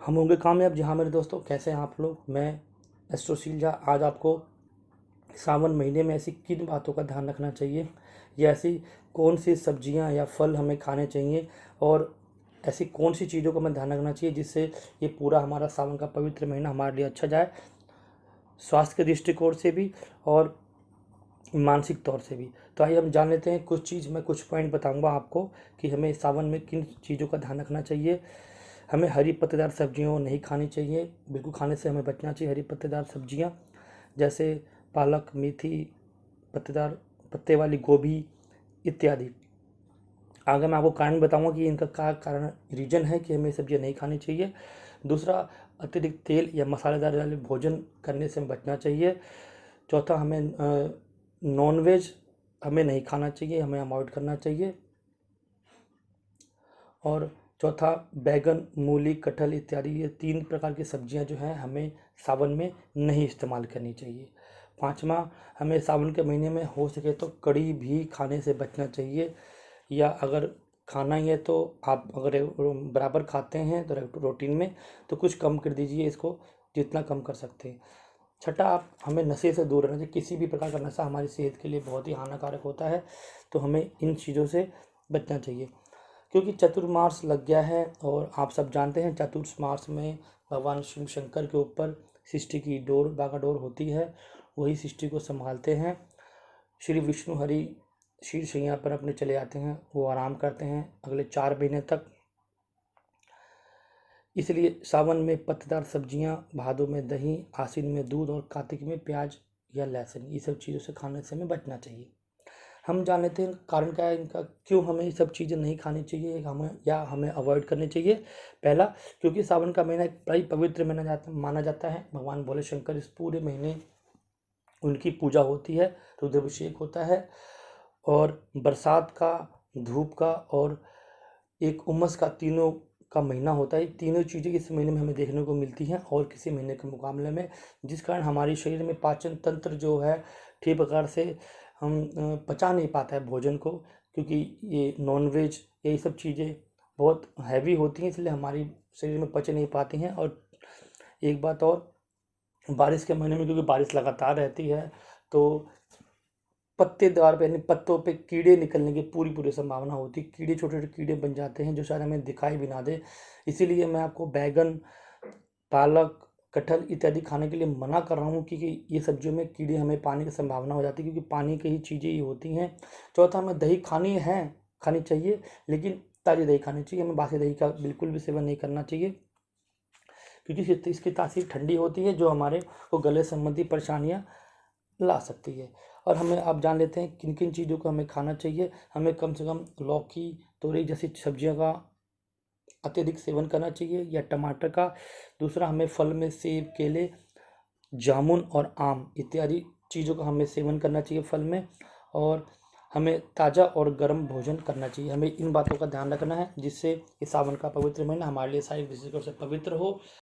हम होंगे कामयाब। जहाँ मेरे दोस्तों, कैसे हैं आप लोग? मैं एस्ट्रोसील झा आज आपको सावन महीने में ऐसी किन बातों का ध्यान रखना चाहिए, या ऐसी कौन सी सब्जियां या फल हमें खाने चाहिए, और ऐसी कौन सी चीज़ों को हमें ध्यान रखना चाहिए जिससे ये पूरा हमारा सावन का पवित्र महीना हमारे लिए अच्छा जाए, स्वास्थ्य के दृष्टिकोण से भी और मानसिक तौर से भी। तो आइए हम जान लेते हैं कुछ चीज़। मैं कुछ पॉइंट बताऊंगा आपको कि हमें सावन में किन चीज़ों का ध्यान रखना चाहिए। हमें हरी पत्तेदार सब्जियों नहीं खानी चाहिए, बिल्कुल खाने से हमें बचना चाहिए। हरी पत्तेदार सब्जियां जैसे पालक, मेथी, पत्तेदार पत्ते वाली गोभी इत्यादि। आगे मैं आपको कारण बताऊंगा कि इनका क्या कारण रीज़न है कि हमें ये सब्जियां नहीं खानी चाहिए। दूसरा, अतिरिक्त तेल या मसालेदार वाले भोजन करने से बचना चाहिए। चौथा, हमें नॉनवेज हमें नहीं खाना चाहिए, हमें अवॉइड करना चाहिए। और चौथा, बैगन, मूली, कटहल इत्यादि ये 3 प्रकार की सब्जियां जो हैं हमें सावन में नहीं इस्तेमाल करनी चाहिए। पाँचवा, हमें सावन के महीने में हो सके तो कड़ी भी खाने से बचना चाहिए, या अगर खाना ही है तो आप अगर बराबर खाते हैं तो रूटीन में तो कुछ कम कर दीजिए इसको, जितना कम कर सकते हैं। छठा, आप हमें नशे से दूर रहना चाहिए। किसी भी प्रकार का नशा हमारी सेहत के लिए बहुत ही हानिकारक होता है, तो हमें इन चीज़ों से बचना चाहिए। क्योंकि चतुर्मास लग गया है और आप सब जानते हैं चतुर्मास में भगवान शिव शंकर के ऊपर सृष्टि की डोर बागडोर होती है, वही सृष्टि को संभालते हैं। श्री विष्णु हरि शीर शैया पर अपने चले आते हैं, वो आराम करते हैं अगले 4 महीने तक। इसलिए सावन में पत्तेदार सब्जियां, भादों में दही, आश्विन में दूध और कार्तिक में प्याज या लहसुन, ये सब चीज़ों से खाने से हमें बचना चाहिए। हम जान लेते हैं कारण क्या है इनका, क्यों हमें ये सब चीज़ें नहीं खानी चाहिए, हमें या हमें अवॉइड करनी चाहिए। पहला, क्योंकि सावन का महीना एक बड़ा ही पवित्र महीना माना जाता है। भगवान भोले शंकर इस पूरे महीने उनकी पूजा होती है, रुद्राभिषेक होता है, और बरसात का, धूप का और एक उमस का, तीनों का महीना होता है। तीनों चीज़ें इस महीने में हमें देखने को मिलती हैं और किसी महीने के मुकाबले में, जिस कारण हमारे शरीर में पाचन तंत्र जो है ठीक प्रकार से हम पचा नहीं पाता है भोजन को, क्योंकि ये नॉनवेज यही सब चीज़ें बहुत हैवी होती हैं, इसलिए हमारी शरीर में पच नहीं पाती हैं। और एक बात और, बारिश के महीने में क्योंकि बारिश लगातार रहती है तो पत्तेदार पे यानी पत्तों पे कीड़े निकलने की पूरी पूरी संभावना होती है। कीड़े, छोटे छोटे कीड़े बन जाते हैं जो शायद हमें दिखाई भी ना दे। इसीलिए मैं आपको बैगन, पालक, कटहल इत्यादि खाने के लिए मना कर रहा हूँ, क्योंकि ये सब्जियों में कीड़े हमें पाने की संभावना हो जाती है, क्योंकि पानी की ही चीज़ें ही होती हैं। चौथा, हमें दही खानी चाहिए, लेकिन ताज़ी दही खानी चाहिए। हमें बासी दही का बिल्कुल भी सेवन नहीं करना चाहिए, क्योंकि इसकी तासीर ठंडी होती है जो हमारे को गले संबंधी परेशानियाँ ला सकती है। और हमें आप जान लेते हैं किन किन चीज़ों को हमें खाना चाहिए। हमें कम से कम लौकी, तोरई जैसी सब्जियों का अत्यधिक सेवन करना चाहिए, या टमाटर का। दूसरा, हमें फल में सेब, केले, जामुन और आम इत्यादि चीज़ों का हमें सेवन करना चाहिए फल में। और हमें ताज़ा और गर्म भोजन करना चाहिए। हमें इन बातों का ध्यान रखना है जिससे इस सावन का पवित्र महीना हमारे लिए सारी विशेष रूप से पवित्र हो।